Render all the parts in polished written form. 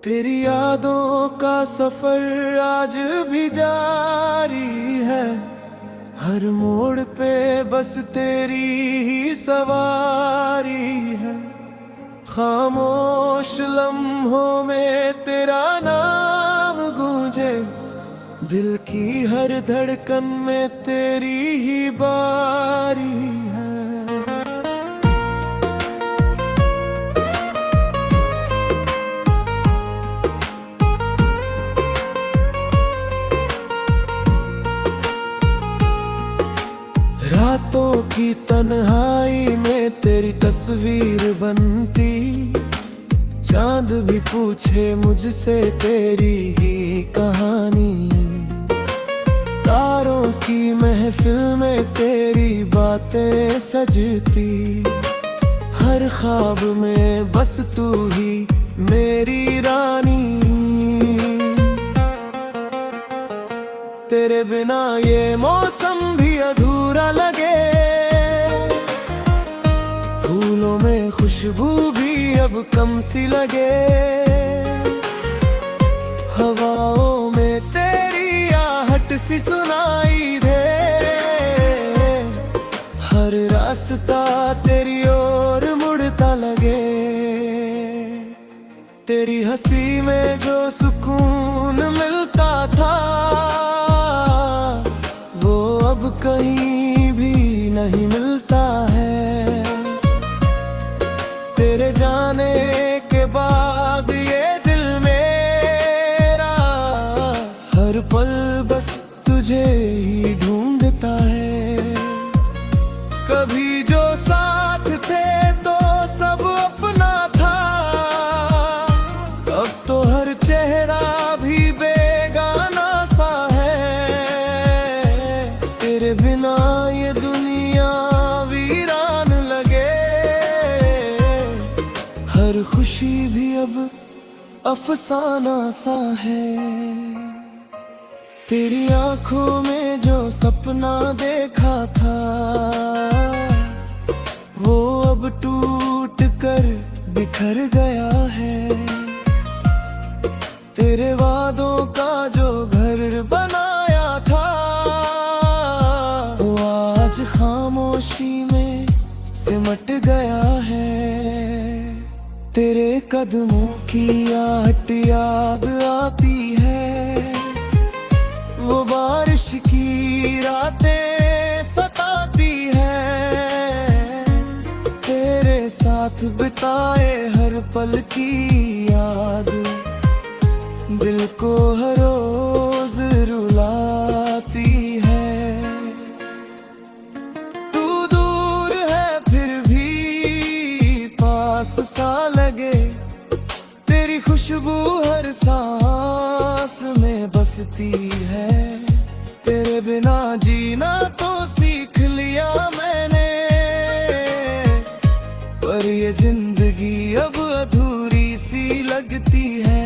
तेरी यादों का सफर आज भी जारी है। हर मोड़ पे बस तेरी ही सवारी है। खामोश लम्हों में तेरा नाम गूंजे, दिल की हर धड़कन में तेरी ही बारी है। रातों की तन्हाई में तेरी तस्वीर बनती, चांद भी पूछे मुझसे तेरी ही कहानी। तारों की महफिल में तेरी बातें सजती, हर ख्वाब में बस तू ही मेरी रानी। तेरे बिना ये मौसम भी अधूरा लगे, फूलों में खुशबू भी अब कम सी लगे। हवाओं में तेरी आहट सी सुनाई दे, हर रास्ता तेरी ओर मुड़ता लगे। तेरी हंसी में जो सुकून मिलता था, वो अब कहीं भी नहीं मिलता है। तेरे जाने के बाद ये दिल मेरा हर पल बस तुझे ही ढूंढता है। कभी जो साथ थे तो सब अपना था, अब तो हर चेहरा भी बेगाना सा है। तेरे बिना ये दुनिया वीरान लगे, हर खुशी भी अब अफसाना सा है। तेरी आंखों में जो सपना देखा था, वो अब टूट कर बिखर गया है। तेरे वादों का जो घर बनाया था, वो आज खामोशी में सिमट गया है। तेरे कदमों की आहट याद आती है, वो बारिश की रातें सताती है। तेरे साथ बिताए हर पल की याद दिल को हर रोज रुलाती है। तू दूर है फिर भी पास सा लगे, तेरी खुशबू हर सांस में बसती है। तेरे बिना जीना तो सीख लिया मैंने, पर ये जिंदगी अब अधूरी सी लगती है।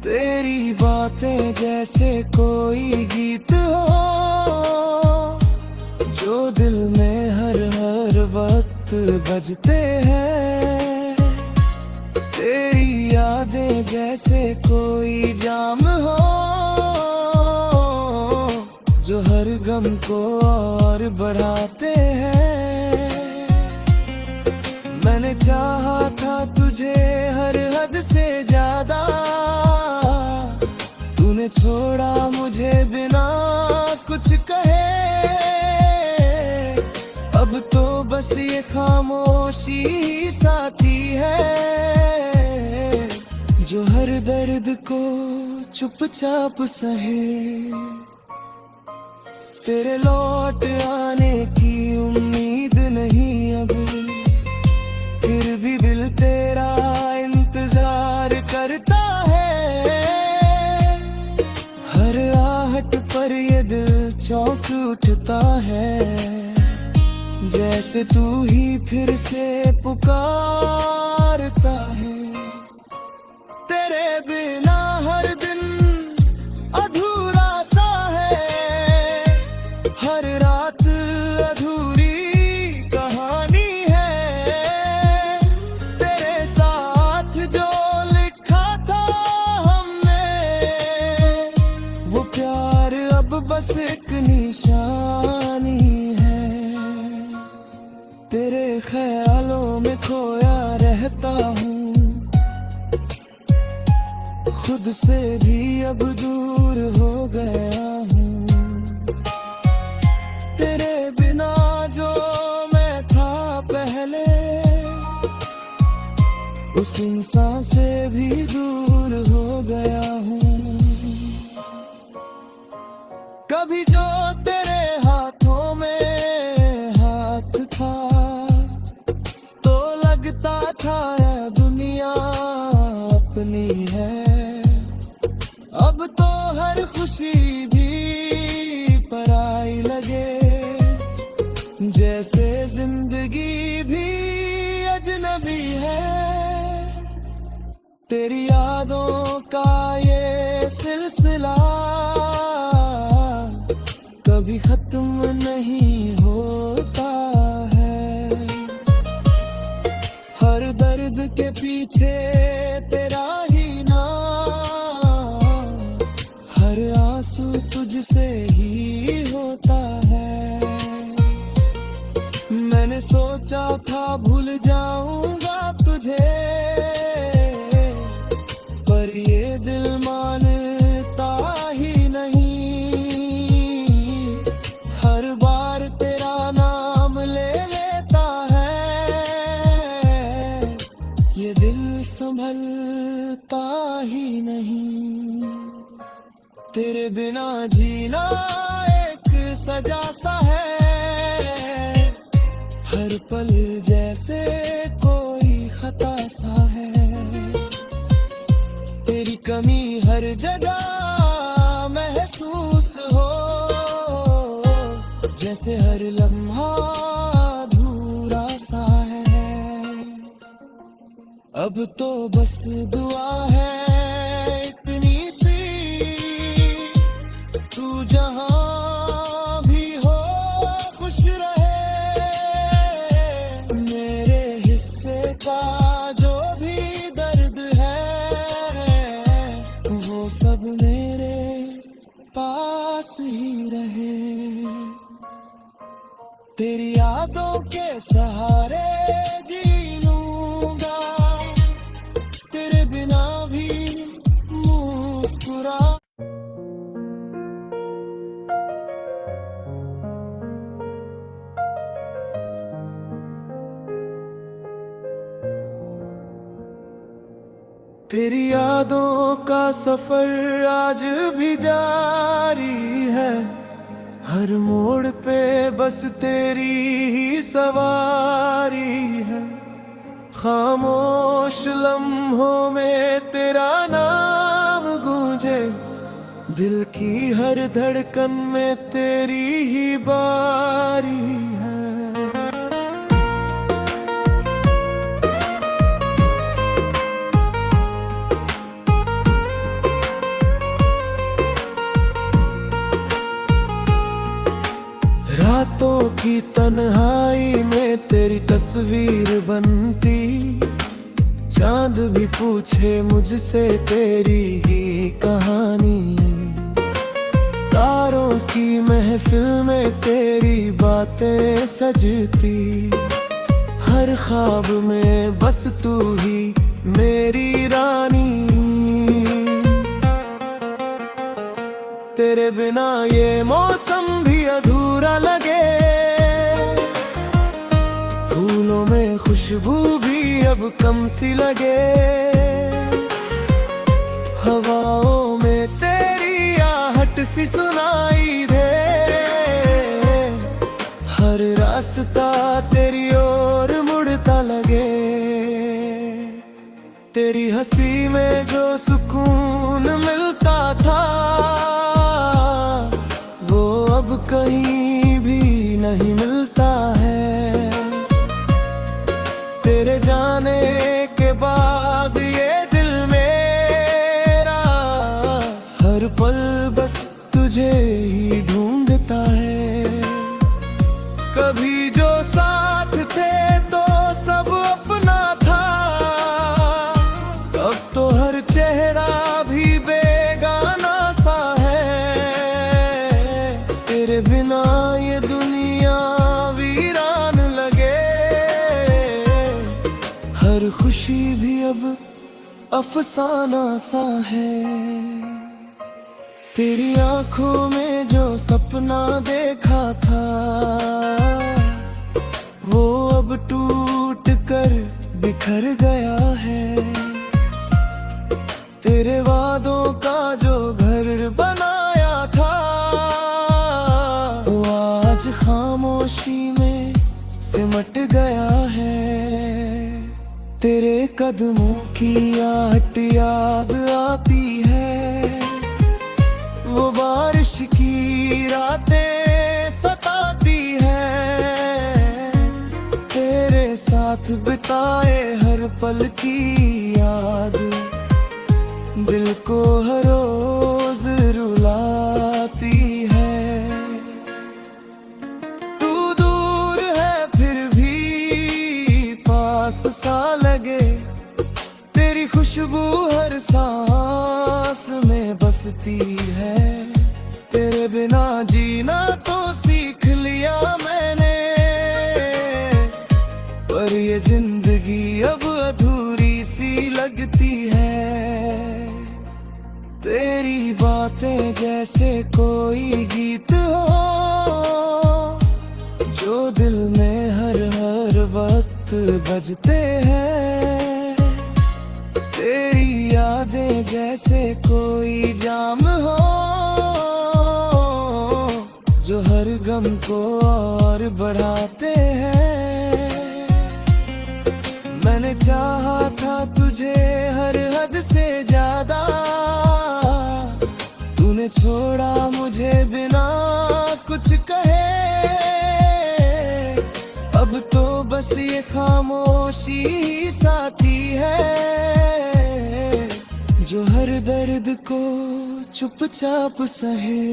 तेरी बातें जैसे कोई गीत हो, जो दिल में हर वक्त बजते हैं। तेरी यादें जैसे कोई जाम हो, जो हर गम को और बढ़ाते हैं। मैंने चाहा था तुझे हर हद से ज्यादा, तूने छोड़ा मुझे बिना कुछ कहे। अब तो बस ये खामोशी ही साथी है, जो हर दर्द को चुपचाप सहे। तेरे लौट आने की उम्मीद नहीं अब, फिर भी दिल तेरा इंतजार करता है। हर आहट पर ये दिल चौंक उठता है, जैसे तू ही फिर से पुकारता है। तेरे बिना हर दिन अधूरा सा है, हर रात अधूरी कहानी है। तेरे साथ जो तुझसे भी अब दूर हो गया हूँ। तेरे बिना जो मैं था पहले, उस इंसान से भी दूर हो गया हूँ। कभी जो तेरे हाथों में हाथ था, तो लगता था यह दुनिया अपनी है। अब तो हर खुशी भी पराई लगे, जैसे जिंदगी भी अजनबी है। तेरी यादों का ये सिलसिला कभी खत्म नहीं होता है। हर दर्द के पीछे तेरा ही नाम, हर आंसू तुझसे ही होता है। मैंने सोचा था भूल जाऊंगा तुझे, पर ये दिल मानता ही नहीं। हर बार तेरा नाम ले लेता है, ये दिल संभलता ही नहीं। तेरे बिना जीना एक सजा सा है, हर पल जैसे कोई खता सा है। तेरी कमी हर जगह महसूस हो, जैसे हर लम्हा अधूरा सा है। अब तो बस दुआ है इतनी सी, तू जहां भी हो खुश रहे। मेरे हिस्से का जो भी दर्द है, वो सब मेरे पास ही रहे। तेरी यादों के सहारे जी लूंगा, तेरे बिना भी मुस्कुरा। तेरी यादों का सफर आज भी जारी है, हर मोड़ पे बस तेरी ही सवारी है। खामोश लम्हों में तेरा नाम गूंजे, दिल की हर धड़कन में तेरी ही बारी है। रातों की तन्हाई में तेरी तस्वीर बनती, चांद भी पूछे मुझसे तेरी ही कहानी। तारों की महफिल में तेरी बातें सजती, हर ख्वाब में बस तू ही मेरी रानी। तेरे बिना ये मौसम भी अधूरा लगे, फूलों में खुशबू भी अब कम सी लगे। हवाओं में तेरी आहट सी सुनाई दे, हर रास्ता तेरी ओर मुड़ता लगे। तेरी हंसी में जो सुकून मिलता था, वो अब कहीं भी नहीं मिलता है। तेरे जाने के बाद ये दिल मेरा हर पल बस तुझे ही ढूंढता है। कभी जो साथ थे तो सब अपना था, अब तो हर चेहरा भी बेगाना सा है। तेरे बिना ये दुनिया वीरान लगे, हर खुशी भी अब अफसाना सा है। तेरी आंखों में जो सपना देखा था वो अब टूट कर बिखर गया है। तेरे वादों का जो घर बनाया था वो आज खामोशी में सिमट गया है। तेरे कदमों की आहट याद आती है, वो बारिश की रातें सताती है। तेरे साथ बिताए हर पल की याद दिल को हर रोज रुलाती है। तू दूर है फिर भी पास सा लगे, तेरी खुशबू हर सांस में बसती है। तेरे बिना जीना तो सीख लिया मैंने, पर ये जिंदगी अब अधूरी सी लगती है। तेरी बातें जैसे कोई गीत हो जो दिल में हर वक्त बजते हैं। तेरी यादें जैसे कोई जाम हो जो हर गम को और बढ़ाते हैं। मैंने चाहा था तुझे हर हद से ज्यादा, तूने छोड़ा मुझे बिना कुछ कहे। अब तो बस ये खामोशी ही साथी है जो हर दर्द को चुपचाप सहे।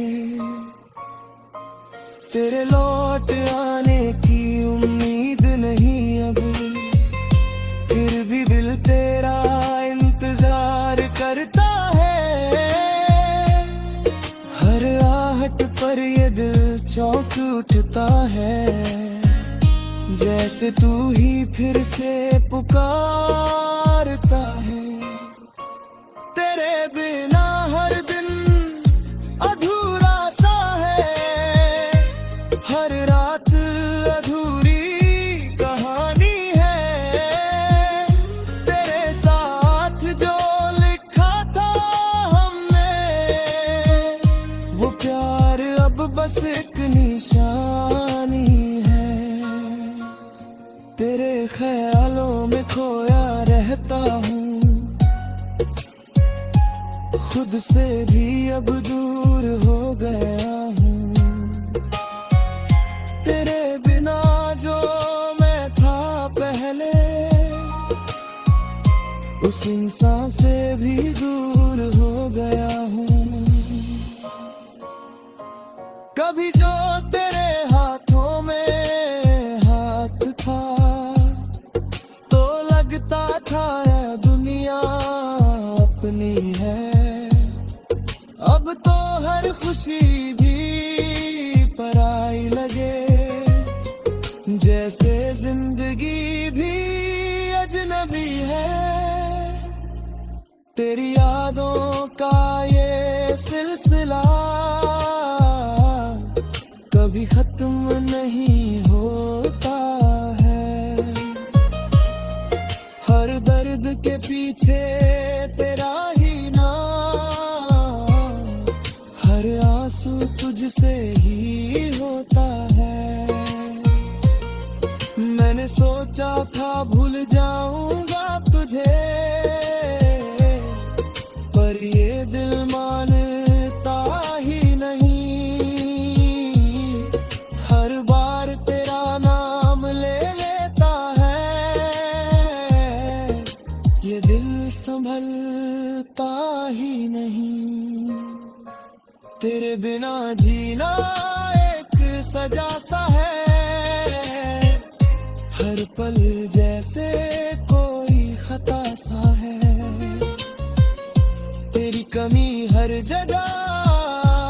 तेरे लौट आने की उम्मीद नहीं अब, फिर भी दिल तेरा इंतजार करता है। हर आहट पर ये दिल चौंक उठता है, जैसे तू ही फिर से पुकारता है। तेरे बिना हर दिन अधूरा सा है, हर रात अधूरी कहानी है। तेरे साथ जो लिखा था हमने वो प्यार अब बस एक निशानी है। तेरे ख्यालों में खोया रहता हूँ, खुद से भी अब दूर हो गया हूँ। तेरे बिना जो मैं था पहले, उस इंसान से भी दूर हो गया हूँ। कभी जो तेरे हाथों में हाथ था तो लगता था यह दुनिया अपनी है। अब तो हर खुशी भी पराई लगे, जैसे जिंदगी भी अजनबी है। तेरी यादों का ये सिलसिला कभी खत्म नहीं होता है। हर दर्द के पीछे तेरा ही नाम, हर आंसू तुझसे ही होता है। मैंने सोचा था भूल जाऊंगा तुझे, पर ये दिल मानता ही नहीं। हर बार तेरा नाम ले लेता है, ये दिल संभलता ही नहीं। तेरे बिना जीना एक सजा सा है, हर पल जैसे कोई खता सा है। तेरी कमी हर जगह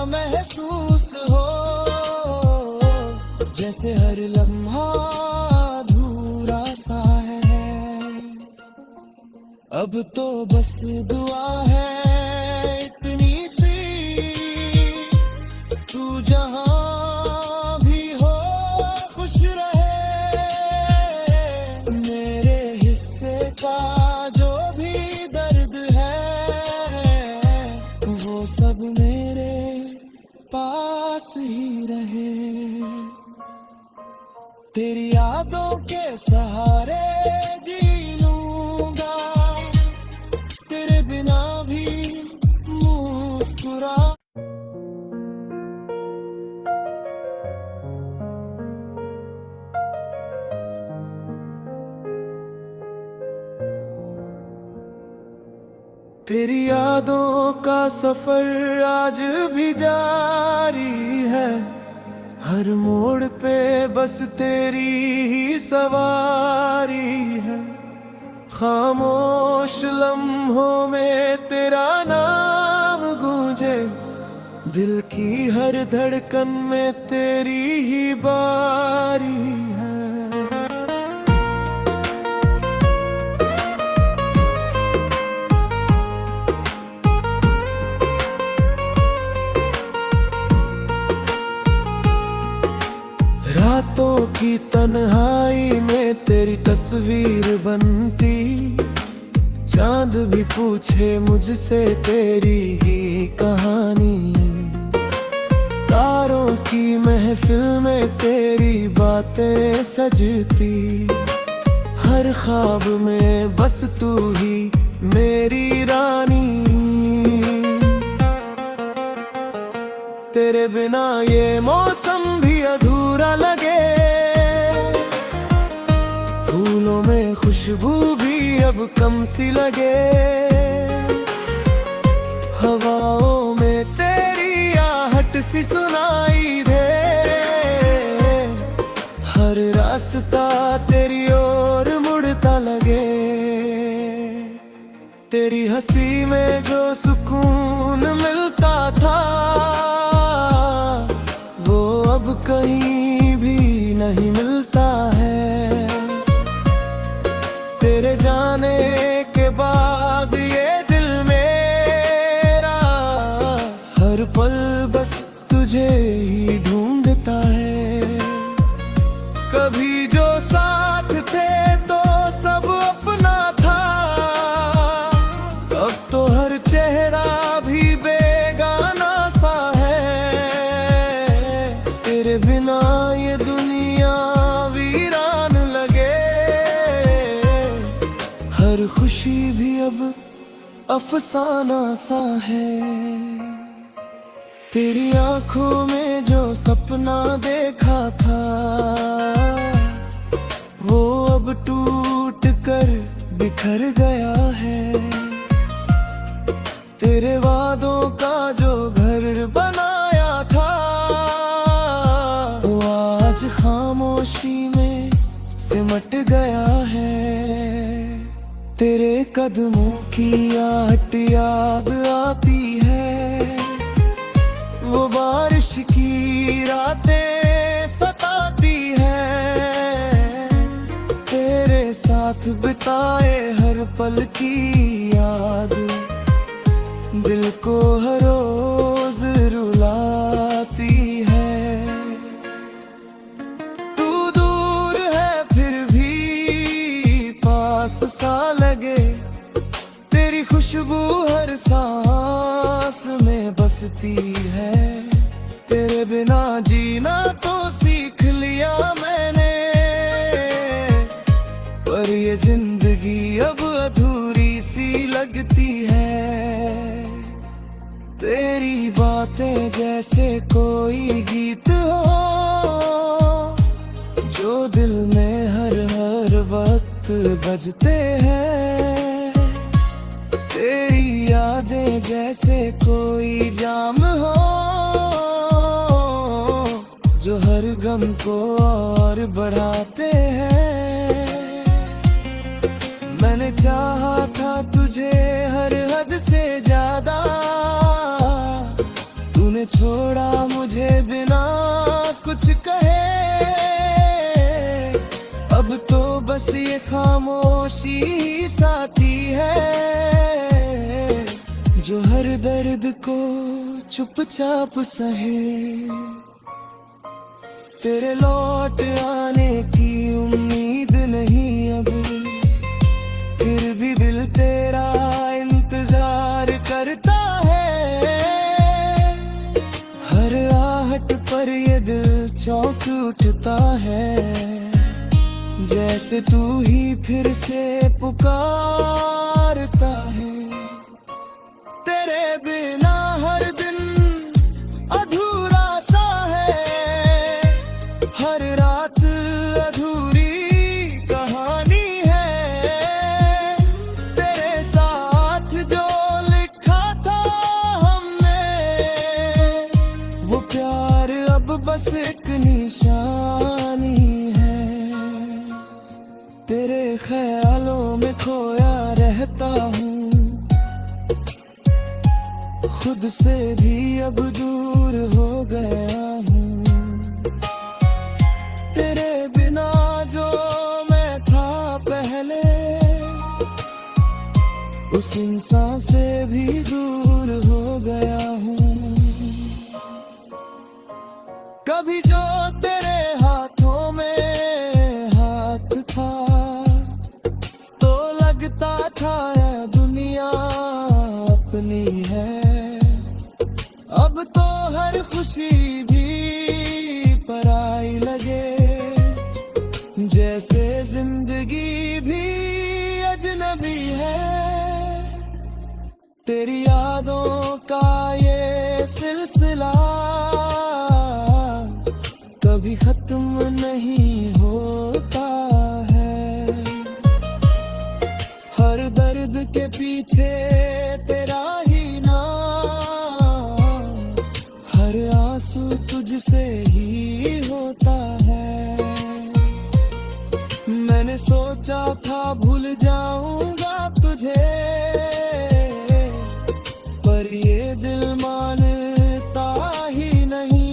महसूस हो, जैसे हर लम्हा अधूरा सा है। अब तो बस दुआ है इतनी सी, तू जहां भी हो खुश रहे। मेरे हिस्से का जो भी दर्द है वो सब मेरे पास ही रहे। तेरी यादों के सहारे जी लूंगा, तेरे बिना भी मुस्कुरा। तेरी यादों का सफर आज भी जारी है, हर मोड़ पे बस तेरी ही सवारी है। खामोश लम्हों में तेरा नाम गूंजे, दिल की हर धड़कन में तेरी ही बारी है। रातों की तन्हाई में तेरी तस्वीर बनती, चांद भी पूछे मुझसे तेरी ही कहानी। तारों की महफिल में तेरी बातें सजती, हर ख्वाब में बस तू ही मेरी रानी। तेरे बिना ये मौसम भी अधूरा लगे, फूलों में खुशबू भी अब कम सी लगे। हवाओं में तेरी आहट सी सुनाई दे, हर रास्ता तेरी ओर मुड़ता लगे। तेरी हंसी में जो सुकून मिलता था वो अब कहीं भी नहीं मिलता है। तेरे जाने के बाद ये दिल मेरा हर पल बस तुझे ही ढूंढता है। कभी जो साथ थे तो सब अपना था, अब तो हर चेहरा भी बेगाना सा है। तेरे बिना ये दुनिया वीरान लगे, हर खुशी भी अब अफसाना सा है। तेरी आंखों में जो सपना देखा था वो अब टूट कर बिखर गया है। तेरे वादों का जो घर बनाया था वो आज खामोशी में सिमट गया है। तेरे कदमों की आहट याद आती है, वो बारिश की रातें सताती है। तेरे साथ बिताए हर पल की याद दिल को हर रोज रुलाती है। तू दूर है फिर भी पास सा लगे, तेरी खुशबू हर सांस में बसती है। तेरे बिना जीना तो सीख लिया मैंने, पर ये जिंदगी अब अधूरी सी लगती है। तेरी बातें जैसे कोई गीत हो जो दिल में हर वक्त बजते हैं। तेरी यादें जैसे कोई जाम हो जो हर गम को और बढ़ाते हैं। मैंने चाहा था तुझे हर हद से ज्यादा, तूने छोड़ा मुझे बिना कुछ कहे। अब तो बस ये खामोशी ही साथी है दर्द को चुपचाप सहे, तेरे लौट आने की उम्मीद नहीं अब, फिर भी दिल तेरा इंतजार करता है। हर आहट पर ये दिल चौंक उठता है, जैसे तू ही फिर से पुकारता है। तेरे बिना हर दिन अधूरा सा है, हर रात अधूरी कहानी है। तेरे साथ जो लिखा था हमने, वो प्यार अब बस एक निशानी है। तेरे ख्यालों में खोया रहता हूँ, खुद से भी अब दूर हो गया हूँ। तेरे बिना जो मैं था पहले, उस इंसान से भी दूर हो गया हूँ। कभी जो तेरे हाथों में हाथ था, तो लगता था यह दुनिया अपनी है। अब तो हर खुशी भी पराई लगे, जैसे जिंदगी भी अजनबी है। तेरी यादों का ये सिलसिला कभी खत्म नहीं होता है। हर दर्द के पीछे तेरा ही नाम, हर आंसू तुझसे ही होता है। मैंने सोचा था भूल जाऊंगा तुझे, पर ये दिल मानता ही नहीं।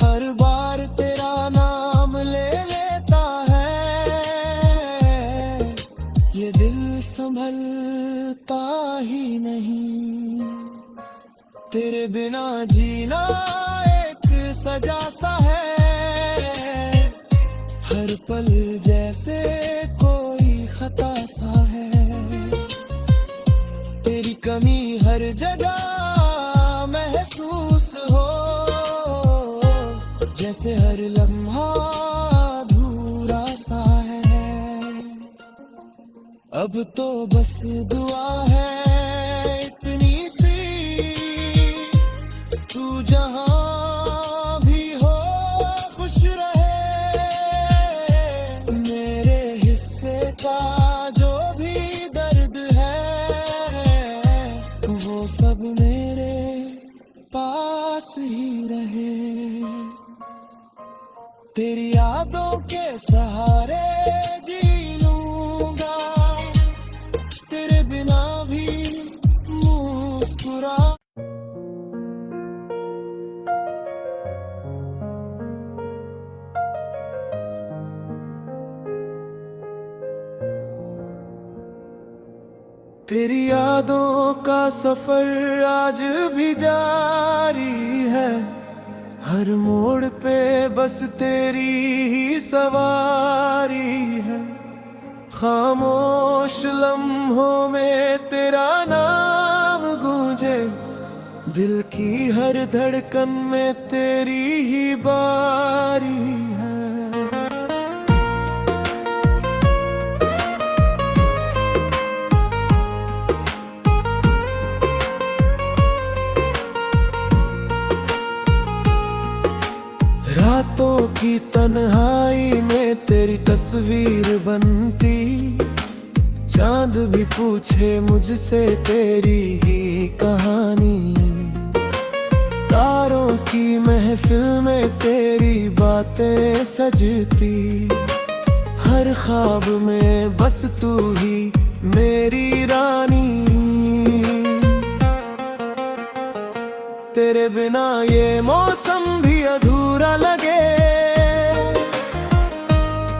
हर बार तेरा नाम ले लेता है, ये दिल संभलता ही नहीं। तेरे बिना जीना एक सजा सा है, हर पल जैसे कोई खता सा है। तेरी कमी हर जगह महसूस हो, जैसे हर लम्हा अधूरा सा है। अब तो बस दुआ है इतनी सी, तू जहां भी हो खुश रहे। मेरे हिस्से का जो भी दर्द है, वो सब मेरे पास ही रहे। तेरी यादों के सहारे जी लूंगा, तेरे बिना भी मुस्कुरा। तेरी यादों का सफर आज भी जारी है, हर मोड़ पे बस तेरी ही सवारी है। खामोश लम्हों में तेरा नाम गूंजे, दिल की हर धड़कन में तेरी ही बारी है। रातों की तन्हाई में तेरी तस्वीर बनती, चांद भी पूछे मुझसे तेरी ही कहानी। तारों की महफिल में तेरी बातें सजती, हर ख्वाब में बस तू ही मेरी रानी। तेरे बिना ये मौसम भी अधूरा लगे,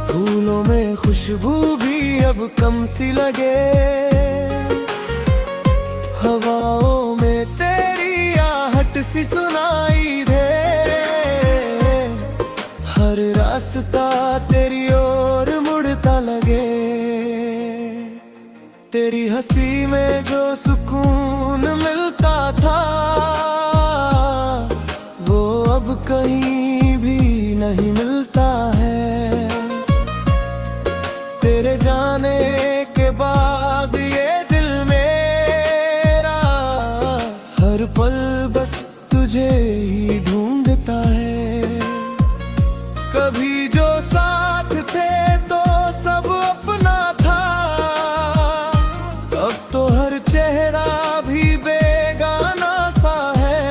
फूलों में खुशबू भी अब कम सी लगे। हवाओं में तेरी आहट सी सुनाई दे, हर रास्ता तेरी ओर मुड़ता लगे। तेरी हंसी में जो सुकून मिलता था वो अब कहीं भी नहीं मिलता है। तेरे जाने के बाद ये दिल मेरा हर पल बस तुझे ही ढूंढता है। कभी जो साथ थे तो सब अपना था, अब तो हर चेहरा भी बेगाना सा है।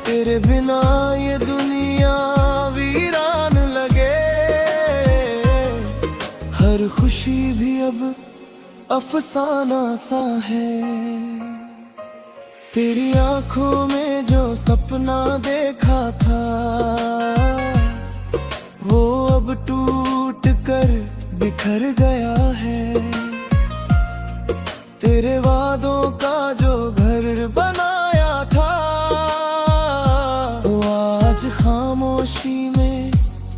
तेरे बिना ये दुनिया वीरान लगे, हर खुशी भी अब अफसाना सा है। तेरी आंखों में जो सपना देखा था वो अब टूट कर बिखर गया है। तेरे वादों का जो घर बनाया था वो आज खामोशी में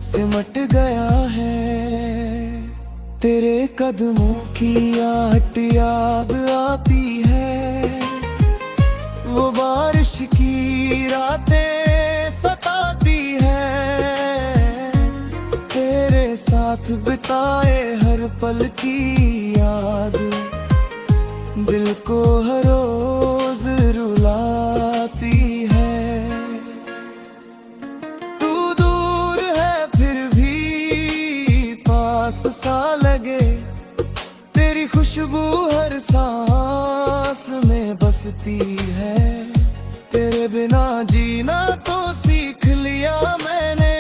सिमट गया है। तेरे कदमों की आहट याद आती है, वो बारिश की रातें सताती है। तेरे साथ बिताए हर पल की याद दिल को हर रोज रुलाती है। तू दूर है फिर भी पास सा लगे, तेरी खुशबू हर सांस में बसती है। तेरे बिना जीना तो सीख लिया मैंने,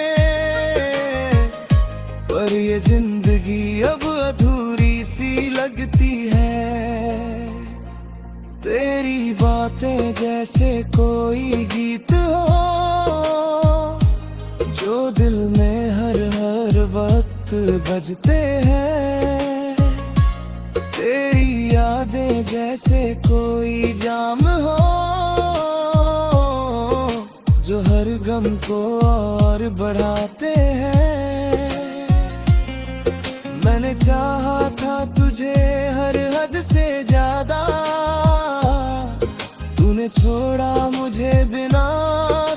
पर ये जिंदगी अब अधूरी सी लगती है। तेरी बातें जैसे कोई गीत हो जो दिल में हर वक्त बजते हैं। तेरी यादें जैसे कोई जाम हो जो हर गम को और बढ़ाते हैं। मैंने चाहा था तुझे हर हद से ज्यादा, तूने छोड़ा मुझे बिना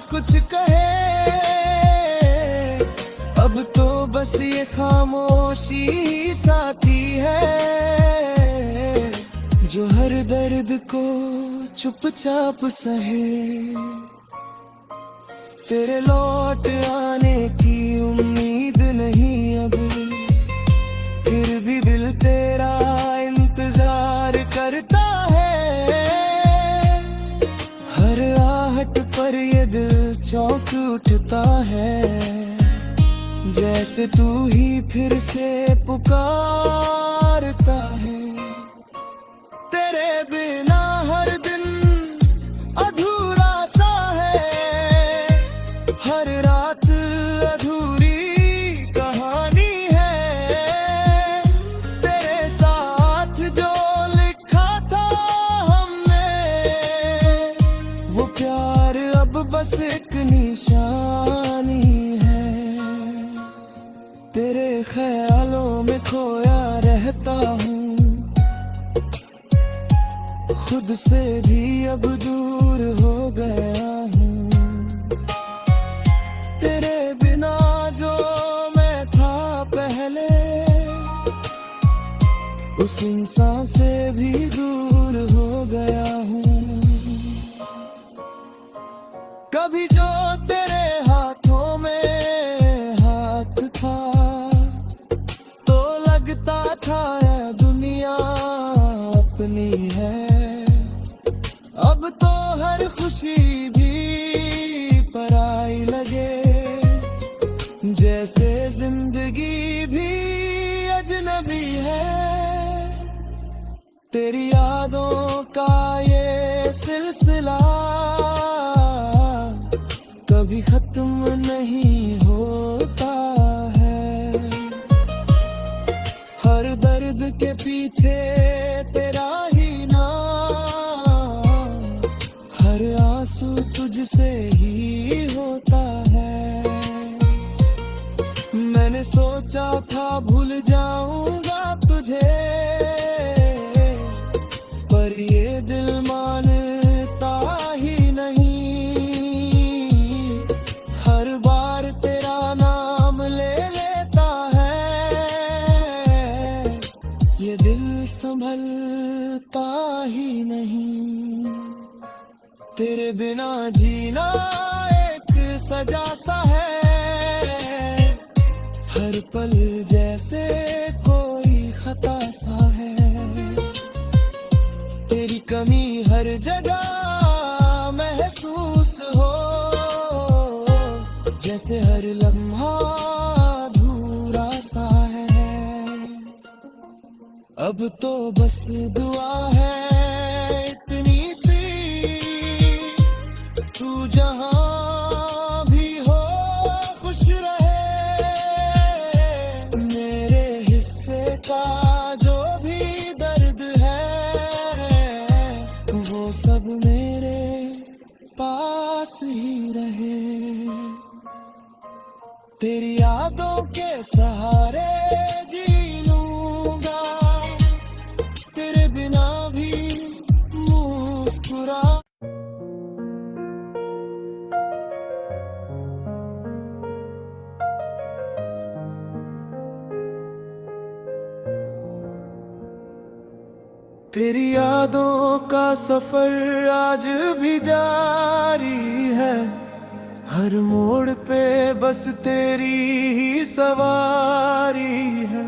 कुछ कहे। अब तो बस ये खामोशी ही साथी है जो हर दर्द को चुपचाप सहे। तेरे लौट आने की उम्मीद नहीं अभी, फिर भी दिल तेरा इंतजार करता है। हर आहट पर ये दिल चौंक उठता है, जैसे तू ही फिर से पुकारता है। तेरे बिना हर दिन अधूरा सा है, हर रात अधूरी कहानी है। तेरे साथ जो लिखा था हमने वो प्यार अब बस एक निशानी है। तेरे ख्यालों में खोया रहता हूँ, खुद से भी अब दूर हो गया हूँ। तेरे बिना जो मैं था पहले उस इंसान से भी दूर हो गया हूँ। कभी जो तेरे हाथों में हाथ था तो लगता था यह दुनिया अपनी है। अब तो हर खुशी भी पराई लगे, जैसे जिंदगी भी अजनबी है। तेरी यादों का ये सिलसिला कभी खत्म नहीं होता है। हर दर्द के पीछे तेरा ही नाम ही नहीं। तेरे बिना जीना एक सजा सा है, हर पल जैसे कोई खता सा है। तेरी कमी हर जगह महसूस हो, जैसे हर लम्हा अधूरा सा है। अब तो बस दुआ है इतनी सी, तू जहां भी हो खुश रहे। मेरे हिस्से का जो भी दर्द है, वो सब मेरे पास ही रहे। तेरी यादों के सहारे जी लूंगा, तेरे बिना भी मुस्कुरा। तेरी यादों का सफर आज भी जारी है, हर मोड़ पे बस तेरी ही सवारी है।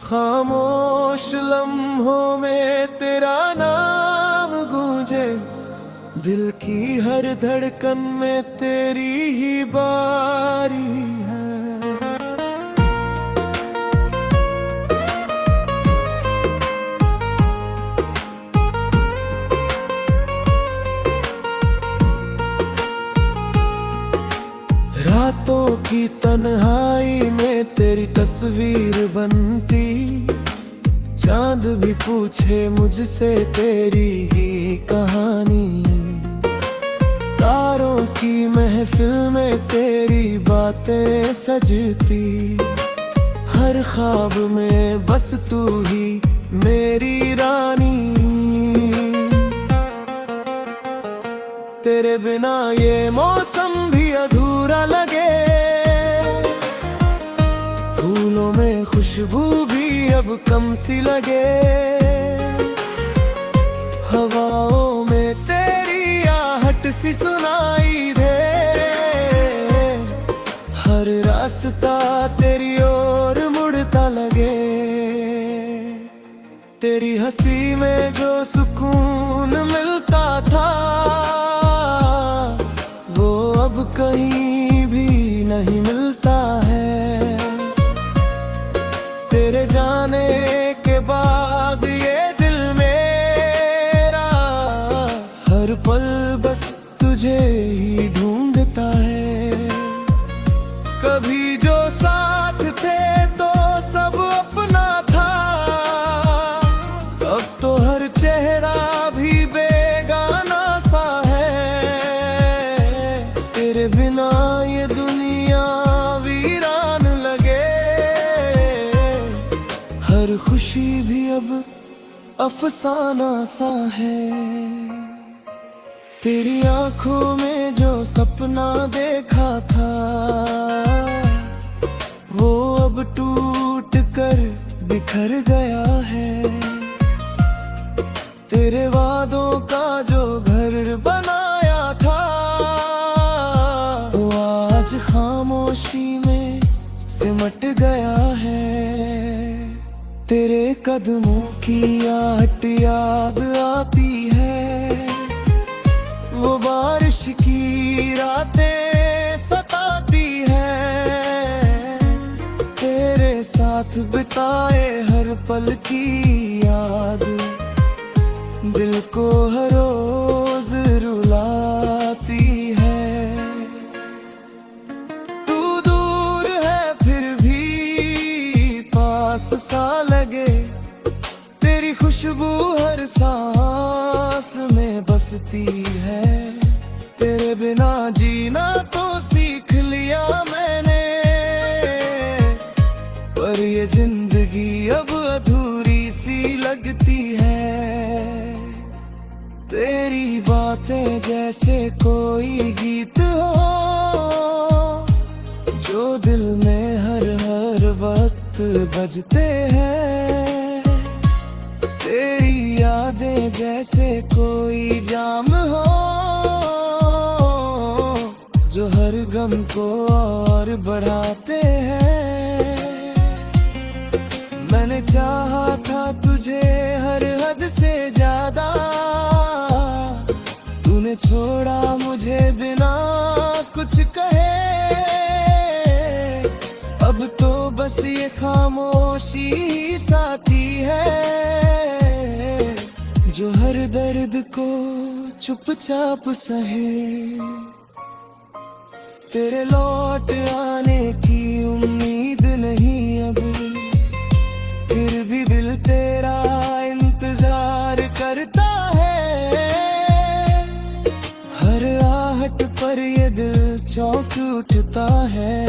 खामोश लम्हों में तेरा नाम गूंजे, दिल की हर धड़कन में तेरी ही बारी है। रातों की तन्हाई में तेरी तस्वीर बनती, चांद भी पूछे मुझसे तेरी ही कहानी। तारों की महफिल में तेरी बातें सजती, हर ख्वाब में बस तू ही मेरी रानी। तेरे बिना ये मौसम भी अधूरा लगे, फूलों में खुशबू भी अब कम सी लगे। हवाओं में तेरी आहट सी सुनाई दे, हर रास्ता तेरी ओर मुड़ता लगे। तेरी हंसी में जो सुकून मिलता था, वो अब कहीं भी नहीं मिलता है। तेरे जाने के बाद ये दिल मेरा हर पल बस तुझे ही ढूंढता है। कभी जो साथ थे तो सब अपना था, अब तो हर चेहरा भी बेगाना सा है। तेरे बिना ये दुनिया वीरान लगे, हर खुशी भी अब अफसाना सा है। तेरी आंखों में जो सपना देखा था, वो अब टूट कर बिखर गया है। तेरे वादों का जो घर बनाया था, वो आज खामोशी में सिमट गया है। तेरे कदमों की आहट याद आती है, वो बारिश की रातें सताती है। तेरे साथ बिताए हर पल की याद दिल को हर रोज रुलाती है। तू दूर है फिर भी पास सा लगे, तेरी खुशबू हर सांस में बसती है। तेरे बिना जीना तो सीख लिया मैंने, पर ये जिंदगी अब अधूरी सी लगती है। तेरी बातें जैसे कोई गीत हो, जो दिल में हर वक्त बजते हैं। तेरी यादें में जैसे कोई जाम हो, जो हर गम को और बढ़ाते हैं। मैंने चाहा था तुझे हर हद से ज्यादा, तूने छोड़ा मुझे बिना कुछ कहे। अब तो बस ये खामोशी ही साथी है, जो हर दर्द को चुपचाप सहे। तेरे लौट आने की उम्मीद नहीं अब, फिर भी दिल तेरा इंतजार करता है। हर आहट पर ये दिल चौंक उठता है,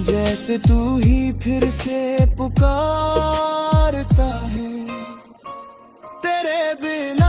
जैसे तू ही फिर से पुकारता है। तेरे बिना